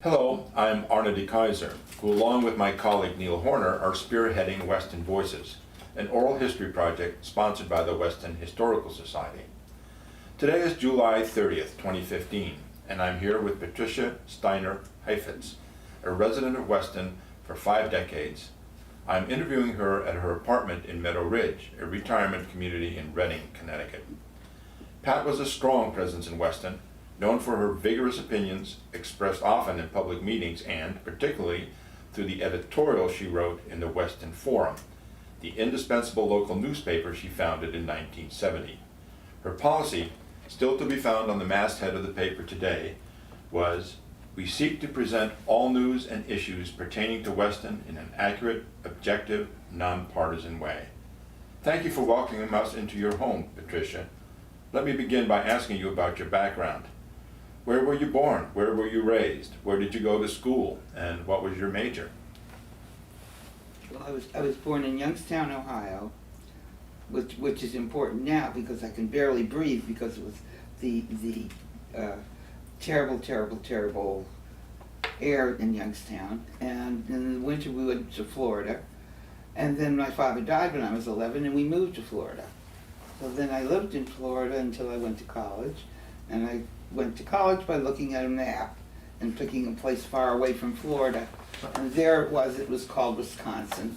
Hello, I'm Arne de Keyser, who along with my colleague Neil Horner are spearheading Weston Voices, an oral history project sponsored by the Weston Historical Society. Today is July 30th, 2015, and I'm here with Patricia Steiner Heifetz, a resident of Weston for 5 decades. I'm interviewing her at her apartment in Meadow Ridge, a retirement community in Reading, Connecticut. Pat was a strong presence in Weston, known for her vigorous opinions expressed often in public meetings and, particularly, through the editorials she wrote in the Weston Forum, the indispensable local newspaper she founded in 1970. Her policy, still to be found on the masthead of the paper today, was, "We seek to present all news and issues pertaining to Weston in an accurate, objective, non-partisan way." Thank you for welcoming us into your home, Patricia. Let me begin by asking you about your background. Where were you born? Where were you raised? Where did you go to school? And what was your major? Well, I was born in Youngstown, Ohio, which is important now because I can barely breathe because it was the terrible air in Youngstown. And in the winter we went to Florida. And then my father died when I was 11 and we moved to Florida. So then I lived in Florida until I went to college. And I went to college by looking at a map and picking a place far away from Florida. And there it was called Wisconsin.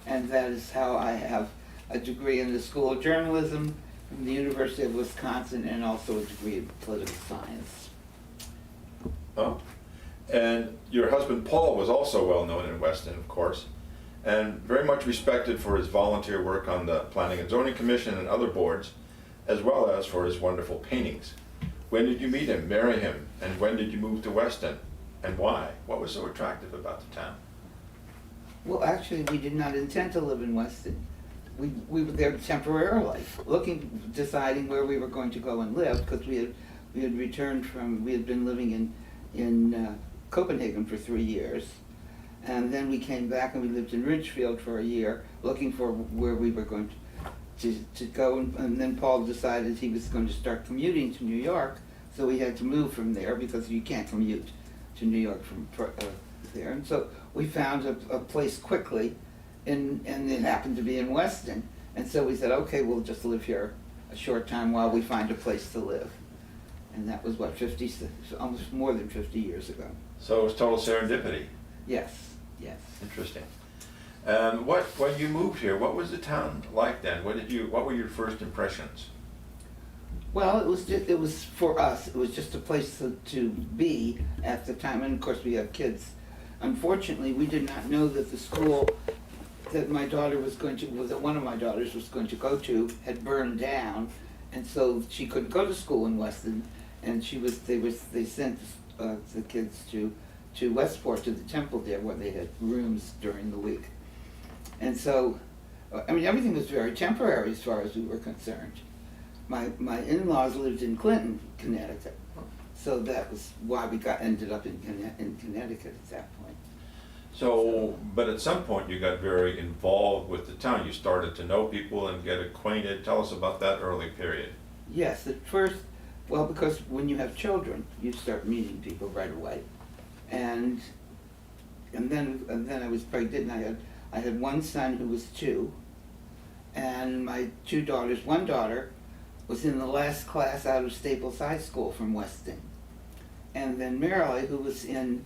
And that is how I have a degree in the School of Journalism from the University of Wisconsin and also a degree in political science. Oh, and your husband Paul was also well known in Weston, of course, and very much respected for his volunteer work on the Planning and Zoning Commission and other boards, as well as for his wonderful paintings. When did you meet him, marry him, and when did you move to Weston, and why? What was so attractive about the town? Well, actually, we did not intend to live in Weston. We were there temporarily, deciding where we were going to go and live, because we had been living in Copenhagen for 3 years, and then we came back and we lived in Ridgefield for a year, looking for where we were going to go, and then Paul decided he was going to start commuting to New York, so we had to move from there because you can't commute to New York from there. And so we found a place quickly, and it happened to be in Weston. And so we said, okay, we'll just live here a short time while we find a place to live. And that was, what, almost more than 50 years ago. So it was total serendipity. Yes, yes. Interesting. When you moved here, what was the town like then? What were your first impressions? Well, it was for us. It was just a place to be at the time, and of course we have kids. Unfortunately, we did not know that the school that one of my daughters was going to go to had burned down, and so she couldn't go to school in Weston. And they sent the kids to Westport, to the temple there, where they had rooms during the week. And so, I mean, everything was very temporary as far as we were concerned. My in-laws lived in Clinton, Connecticut, so that was why we ended up in Connecticut at that point. So, but at some point you got very involved with the town. You started to know people and get acquainted. Tell us about that early period. Yes, at first, well, because when you have children, you start meeting people right away, and then I was pregnant. And I had one son who was 2, and my 2 daughters. One daughter was in the last class out of Staples High School from Weston, and then Marilee, who was in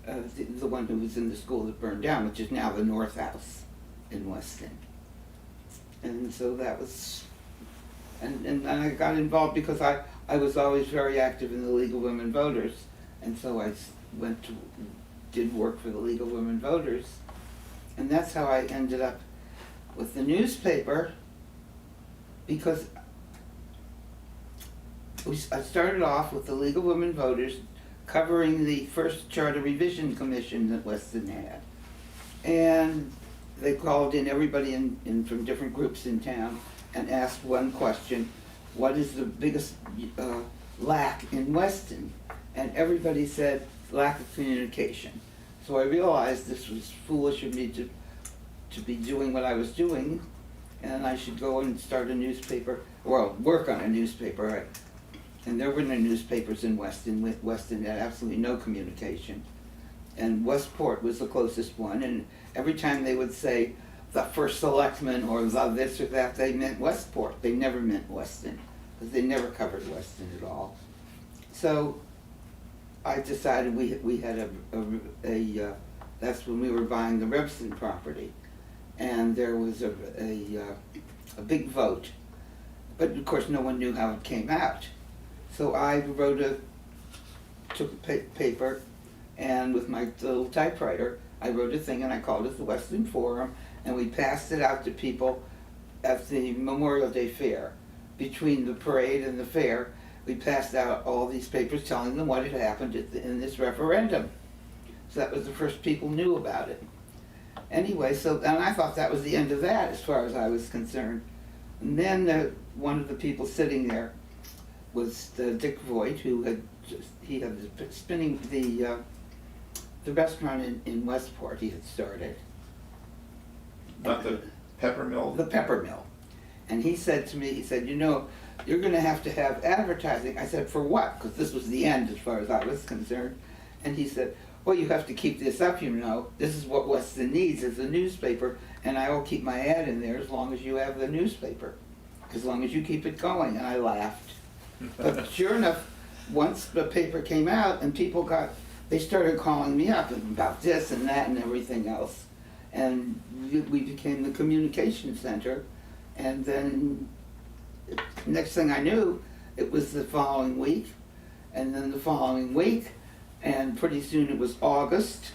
the one who was in the school that burned down, which is now the North House in Weston. And so that was, and I got involved because I was always very active in the League of Women Voters, and so I did work for the League of Women Voters. And that's how I ended up with the newspaper, because I started off with the League of Women Voters covering the first Charter Revision Commission that Weston had. And they called in everybody in from different groups in town and asked one question: what is the biggest lack in Weston? And everybody said lack of communication. So I realized this was foolish of me to be doing what I was doing, and I should go and start a newspaper, well, work on a newspaper. And there were no newspapers in Weston. Weston had absolutely no communication. And Westport was the closest one, and every time they would say the first selectman or the this or that, they meant Westport. They never meant Weston, because they never covered Weston at all. So I decided we had that's when we were buying the Rebston property, and there was a big vote, but of course no one knew how it came out. So I took a paper, and with my little typewriter, I wrote a thing, and I called it the Weston Forum, and we passed it out to people at the Memorial Day Fair. Between the parade and the fair, we passed out all these papers telling them what had happened in this referendum. So that was the first people knew about it. Anyway, and I thought that was the end of that as far as I was concerned. And then one of the people sitting there was Dick Voigt, who had spinning the restaurant in Westport he had started. Not the pepper mill? The pepper mill. And he said to me, he said, you know, you're going to have advertising. I said, for what? Because this was the end as far as I was concerned. And he said, well, you have to keep this up, you know. This is what Weston needs is a newspaper, and I will keep my ad in there as long as you have the newspaper, as long as you keep it going. And I laughed. But sure enough, once the paper came out and they started calling me up about this and that and everything else. And we became the communication center. And then next thing I knew, it was the following week, and then the following week, and pretty soon it was August,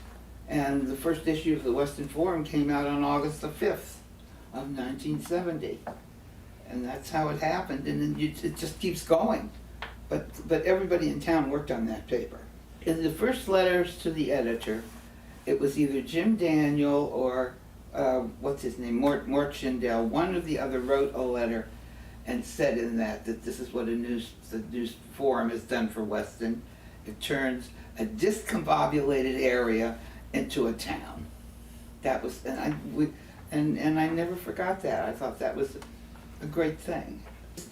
and the first issue of the Weston Forum came out on August the 5th of 1970. And that's how it happened, and then it just keeps going. But everybody in town worked on that paper. In the first letters to the editor, it was either Jim Daniel or what's his name, Mort Schindel. One or the other wrote a letter and said in that this is what the news forum has done for Weston. It turns a discombobulated area into a town. That was, and I never forgot that. I thought that was a great thing.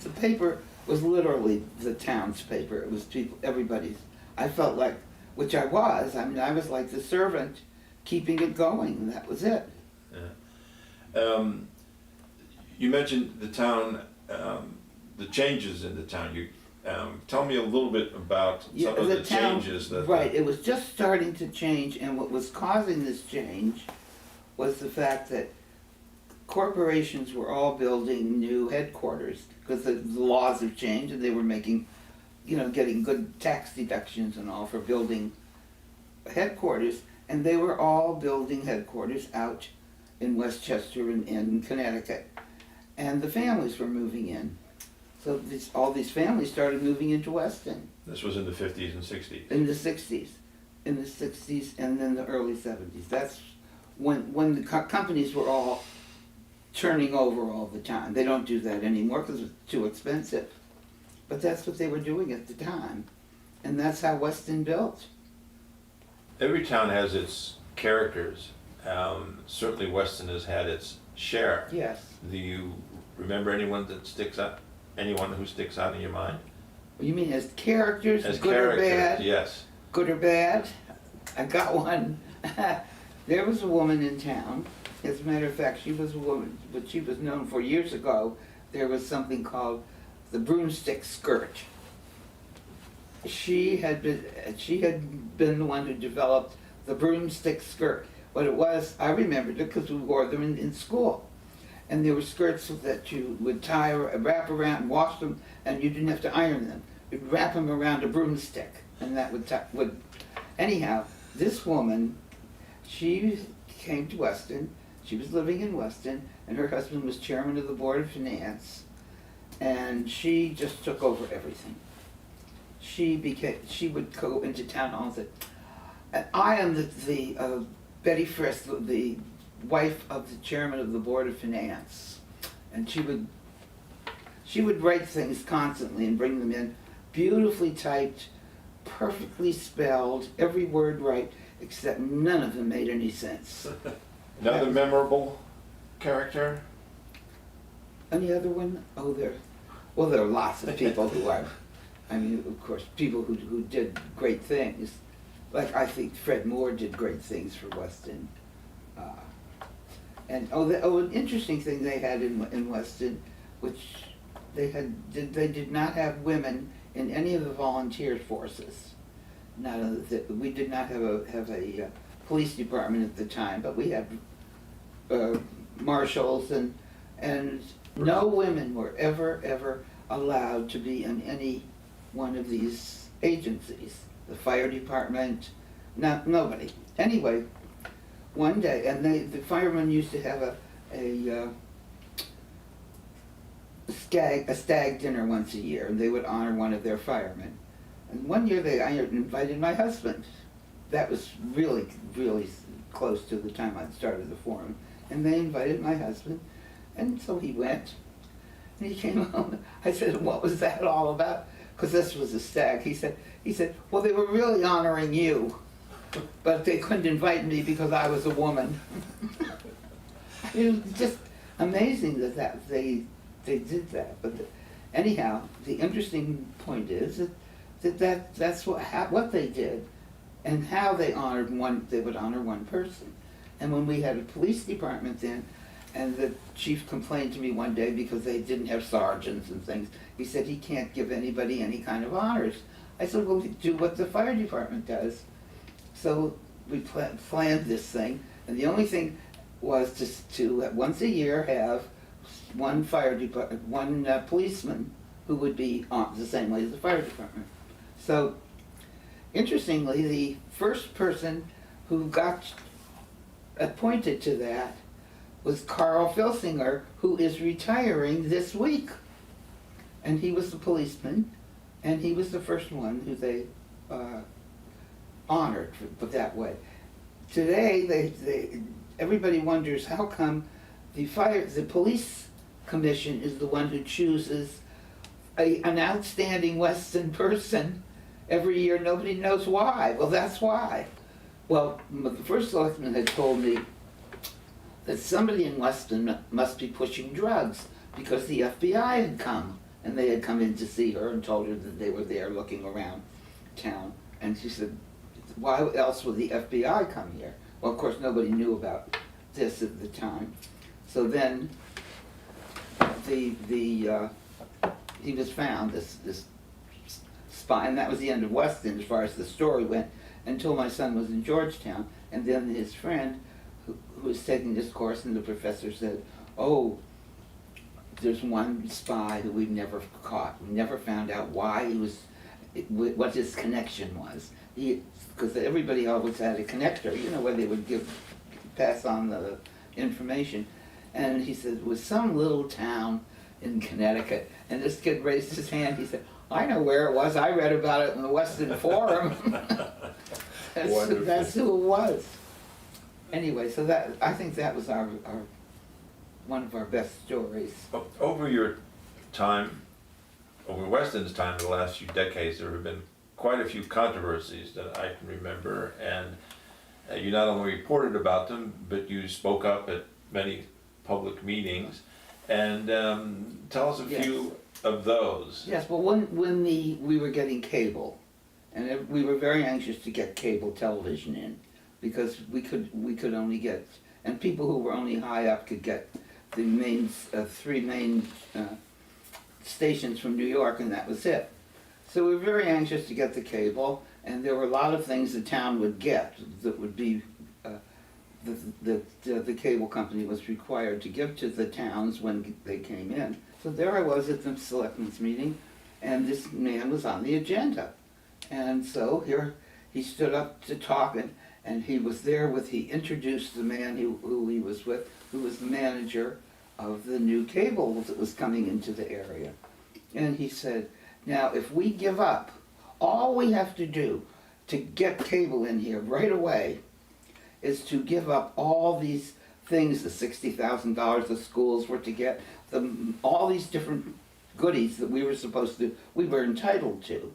The paper was literally the town's paper. It was everybody's. I felt like, which I was. I mean, I was like the servant keeping it going, and that was it. Yeah. You mentioned the town, the changes in the town. You tell me a little bit about some of the changes that. Right, it was just starting to change, and what was causing this change was the fact that corporations were all building new headquarters because the laws have changed, and they were making, getting good tax deductions and all for building headquarters, and they were all building headquarters out in Westchester and in Connecticut, and the families were moving in. So all these families started moving into Weston. This was in the 50s and 60s. In the 60s, and then the early 70s. That's when the companies were all turning over all the time. They don't do that anymore because it's too expensive. But that's what they were doing at the time, and that's how Weston built. Every town has its characters. Certainly Weston has had its share. Yes. Do you remember anyone that sticks out? Anyone who sticks out in your mind? You mean as characters, As good characters, or bad? yes. Good or bad? I got one. There was a woman in town. As a matter of fact, she was a woman, but she was known for years ago. There was something called the broomstick skirt. She had been the one who developed the broomstick skirt. What it was, I remembered it because we wore them in school. And there were skirts that you would wrap around and wash them, and you didn't have to iron them. You'd wrap them around a broomstick, and that would. Anyhow, this woman, she came to Weston. She was living in Weston, and her husband was chairman of the Board of Finance, and she just took over everything. She would go into town hall and say, I am the Betty Frist, the wife of the chairman of the Board of Finance, and she would write things constantly and bring them in, beautifully typed, perfectly spelled, every word right, except none of them made any sense. Another memorable character? Any other one? Oh, there are lots of people who are I mean, of course, people who did great things, like I think Fred Moore did great things for Weston. And an interesting thing they had in Weston, which they did not have women in any of the volunteer forces. We did not have a police department at the time, but we had marshals and no women were ever allowed to be in any one of these agencies. The fire department, nobody. Anyway, one day, and the firemen used to have a stag dinner once a year, and they would honor one of their firemen. And one year I invited my husband. That was really close to the time I'd started the forum. And they invited my husband, and so he went. And he came home. I said, "What was that all about?" Because this was a stag. He said, "Well, they were really honoring you, but they couldn't invite me because I was a woman." It was just amazing that they did that. But anyhow, the interesting point is that's what they did, and how they honored one. They would honor one person. And when we had a police department then, and the chief complained to me one day because they didn't have sergeants and things, he said he can't give anybody any kind of honors. I said, well, do what the fire department does. So we planned this thing, and the only thing was to once a year have one policeman who would be on the same way as the fire department. So interestingly, the first person who got appointed to that was Carl Filsinger, who is retiring this week. And he was the policeman, and he was the first one who they honored, but that way. Today, everybody wonders how come the police commission is the one who chooses an outstanding Weston person every year. Nobody knows why. Well, that's why. Well, the first selectman had told me that somebody in Weston must be pushing drugs because the FBI had come, and they had come in to see her and told her that they were there looking around town. And she said, why else would the FBI come here? Well, of course, nobody knew about this at the time. So then he was found, this spy, and that was the end of Weston as far as the story went, until my son was in Georgetown. And then his friend who was taking this course, and the professor said, oh, there's one spy who we've never caught. We never found out why he was, what his connection was. Because everybody always had a connector, you know, where they would pass on the information. And he said, it was some little town in Connecticut. And this kid raised his hand. He said, I know where it was. I read about it in the Weston Forum. That's who it was. Anyway, so I think that was our one of our best stories. Over your time, over Weston's time, in the last few decades, there have been quite a few controversies that I can remember, and you not only reported about them, but you spoke up at many public meetings. And tell us a few of those. Yes, well, when we were getting cable, and we were very anxious to get cable television in, because we could only get, and people who were only high up could get the main three main stations from New York, and that was it. So we were very anxious to get the cable, and there were a lot of things the town would get that would be the cable company was required to give to the towns when they came in. So there I was at the selectmen's meeting, and this man was on the agenda. And so here he stood up to talk, and he was there he introduced the man who he was with, who was the manager of the new cable that was coming into the area. And he said, now if we give up, all we have to do to get cable in here right away is to give up all these things, the $60,000 the schools were to get, all these different goodies that we were entitled to.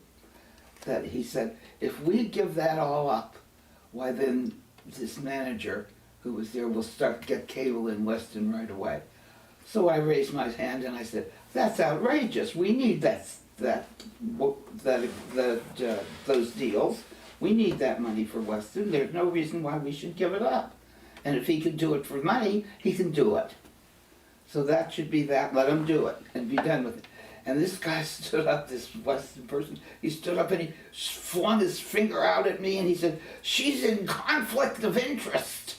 That he said, if we give that all up, why then this manager who was there will get cable in Weston right away. So I raised my hand and I said, that's outrageous. We need that that, those deals. We need that money for Weston. There's no reason why we should give it up. And if he can do it for money, he can do it. So that should be that. Let him do it and be done with it. And this guy stood up, this Weston person, he stood up and he flung his finger out at me and he said, "She's in conflict of interest."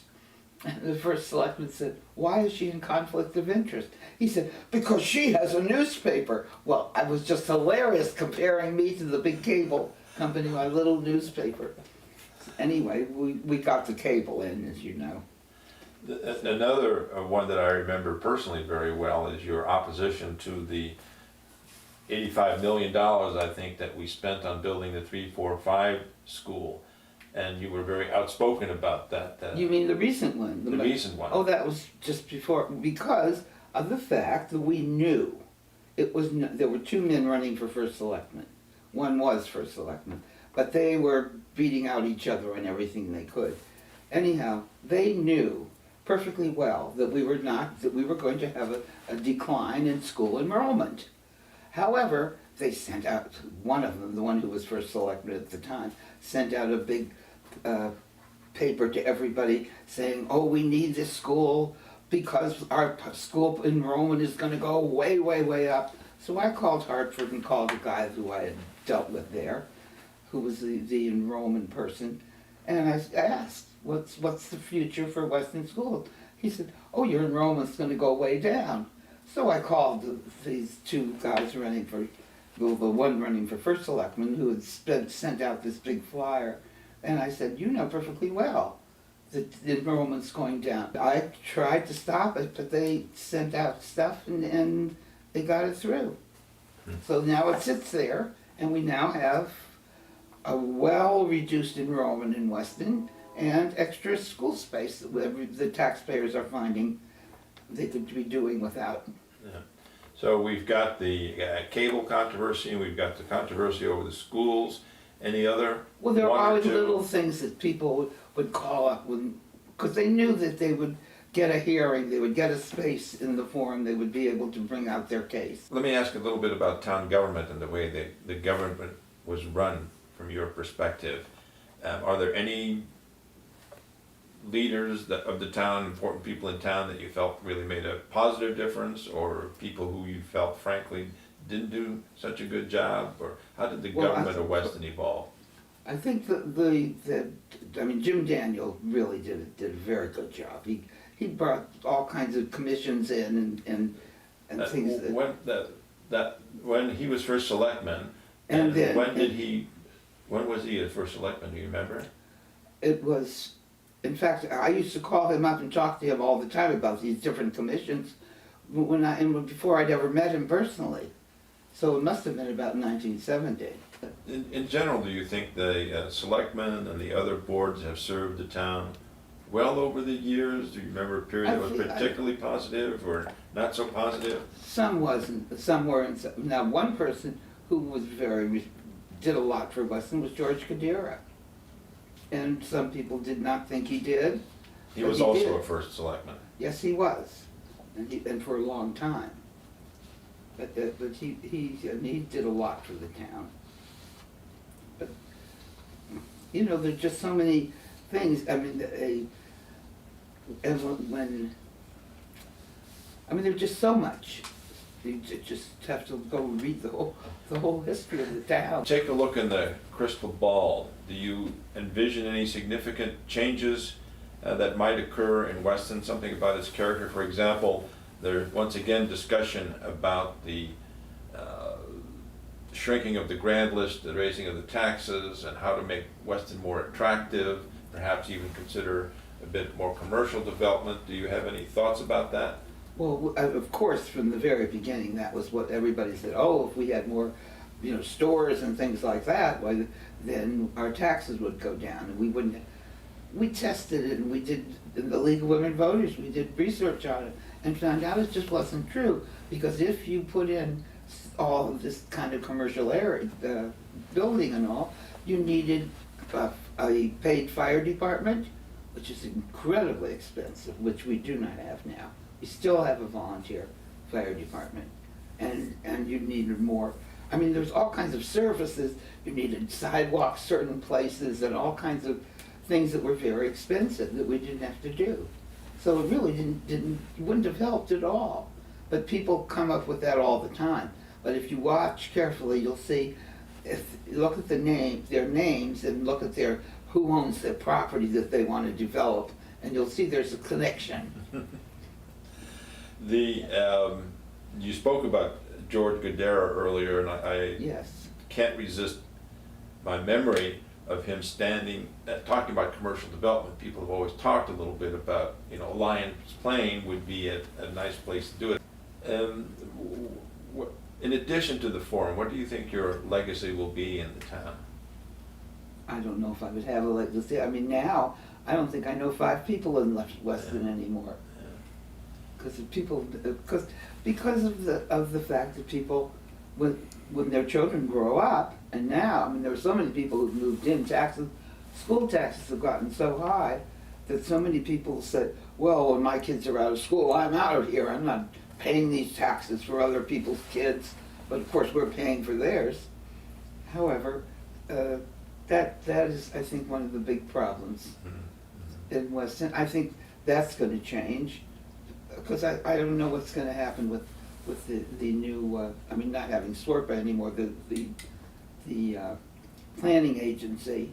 And the first selectman said, "Why is she in conflict of interest?" He said, "Because she has a newspaper." Well, I was just hilarious comparing me to the big cable company, my little newspaper. Anyway, we got the cable in, as you know. Another one that I remember personally very well is your opposition to the $85 million, I think, that we spent on building the 3-4-5 school. And you were very outspoken about that. You mean the recent one? The recent one. Oh, that was just before, because of the fact that we knew it was, there were two men running for first selectman. One was first selectman, but they were beating out each other on everything they could. Anyhow, they knew perfectly well that we were going to have a decline in school enrollment. However, they sent out, one of them, the one who was first selectman at the time, sent out a big paper to everybody saying, "Oh, we need this school because our school enrollment is going to go way, way, way up." So I called Hartford and called the guy who I had dealt with there, who was the enrollment person, and I asked, what's the future for Weston School? He said, "Oh, your enrollment's going to go way down." So I called these two guys running for, the one running for first selectman who had sent out this big flyer, and I said, "You know perfectly well that the enrollment's going down." I tried to stop it, but they sent out stuff and they got it through. So now it sits there, and we now have a well-reduced enrollment in Weston and extra school space that the taxpayers are finding they could be doing without. Yeah. So we've got the cable controversy, and we've got the controversy over the schools. Any other? Well, there are one or always two? little things that people would call up because they knew that they would get a hearing, they would get a space in the forum, they would be able to bring out their case. Let me ask a little bit about town government and the way the government was run from your perspective. Are there any leaders of the town, important people in town that you felt really made a positive difference, or people who you felt frankly didn't do such a good job, or how did the government of Weston evolve? I think Jim Daniel really did a very good job. He brought all kinds of commissions in and things that When he was first selectman, and then when was he a first selectman? Do you remember? It was, in fact, I used to call him up and talk to him all the time about these different commissions before I'd ever met him personally. So it must have been about 1970. In general, do you think the selectmen and the other boards have served the town well over the years? Do you remember a period that was particularly positive or not so positive? Some wasn't, some weren't. Now, one person who was did a lot for Weston was George Kadira. And some people did not think he did. He was also a first selectman. Yes, he was, and for a long time. But he did a lot for the town. But you know, there's just so many things. I mean, there's just so much. You just have to go read the whole history of the town. Take a look in the crystal ball. Do you envision any significant changes that might occur in Weston? Something about its character, for example. There's once again discussion about the shrinking of the grand list, the raising of the taxes, and how to make Weston more attractive, perhaps even consider a bit more commercial development. Do you have any thoughts about that? Well, of course, from the very beginning, that was what everybody said. Oh, if we had more, stores and things like that, well, then our taxes would go down, and we wouldn't. We tested it, and we did, in the League of Women Voters, we did research on it, and found out it just wasn't true. Because if you put in all of this kind of commercial area, building and all, you needed a paid fire department, which is incredibly expensive, which we do not have now. We still have a volunteer fire department, and you needed more I mean, there's all kinds of services. You needed sidewalks certain places and all kinds of things that were very expensive that we didn't have to do. So it really wouldn't have helped at all. But people come up with that all the time. But if you watch carefully, you'll see, if you look at their names and look at who owns the property that they want to develop, and you'll see there's a connection. You spoke about George Guidera earlier, and I Yes. can't resist my memory of him talking about commercial development. People have always talked a little bit about, Lions Plain would be a nice place to do it. In addition to the forum, what do you think your legacy will be in the town? I don't know if I would have a legacy. I mean, now, I don't think I know 5 people in Weston anymore. Because of the fact that people, when their children grow up, and now, I mean, there are so many people who've moved in, school taxes have gotten so high that so many people said, well, when my kids are out of school, I'm out of here. I'm not paying these taxes for other people's kids, but of course we're paying for theirs. However, that is, I think, one of the big problems in Weston. I think that's going to change, because I don't know what's going to happen with the new, I mean, not having SWRPA anymore, the planning agency.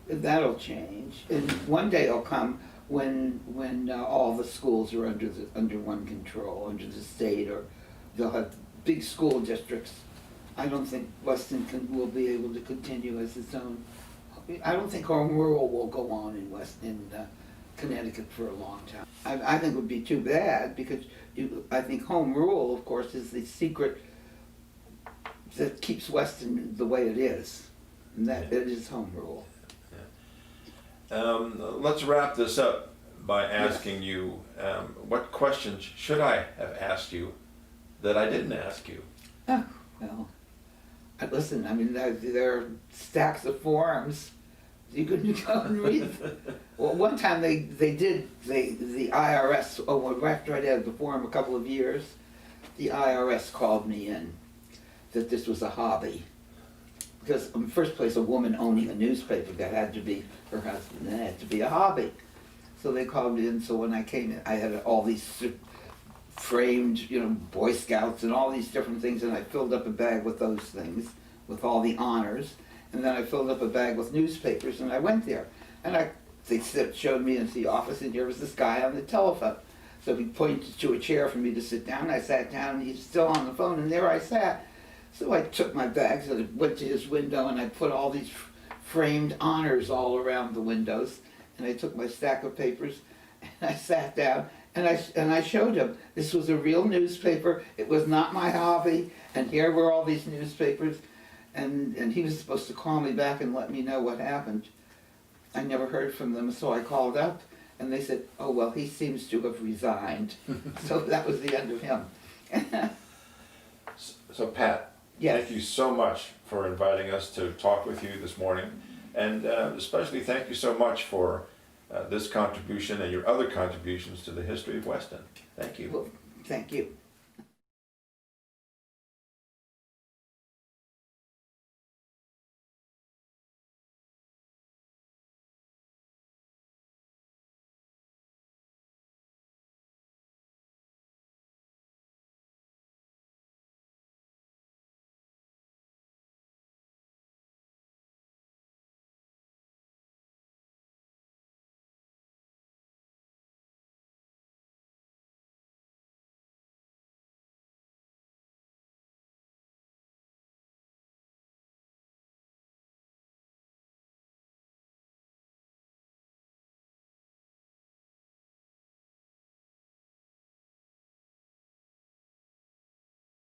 That'll change, and one day will come when all the schools are under one control, under the state, or they'll have big school districts. I don't think Weston will be able to continue as its own. I don't think home rule will go on in Connecticut for a long time. I think it would be too bad, because I think home rule, of course, is the secret that keeps Weston the way it is, and that it is home rule. Let's wrap this up by asking you, what questions should I have asked you that I didn't ask you? Oh, well, listen, I mean, there are stacks of forums. You could go and read. Well, one time the IRS, after I'd had the forum a couple of years, the IRS called me in that this was a hobby. Because in the first place, a woman owning a newspaper, that had to be her husband, that had to be a hobby. So they called me in, so when I came in, I had all these framed, Boy Scouts and all these different things, and I filled up a bag with those things, with all the honors, and then I filled up a bag with newspapers, and I went there. And they showed me into the office, and here was this guy on the telephone. So he pointed to a chair for me to sit down. I sat down, and he's still on the phone, and there I sat. So I took my bags and I went to his window, and I put all these framed honors all around the windows. And I took my stack of papers, and I sat down, and I showed him this was a real newspaper. It was not my hobby, and here were all these newspapers. And he was supposed to call me back and let me know what happened. I never heard from them, so I called up, and they said, oh, well, he seems to have resigned. So that was the end of him. So Pat, yes. Thank you so much for inviting us to talk with you this morning, and especially thank you so much for this contribution and your other contributions to the history of Weston. Thank you. Well, thank you.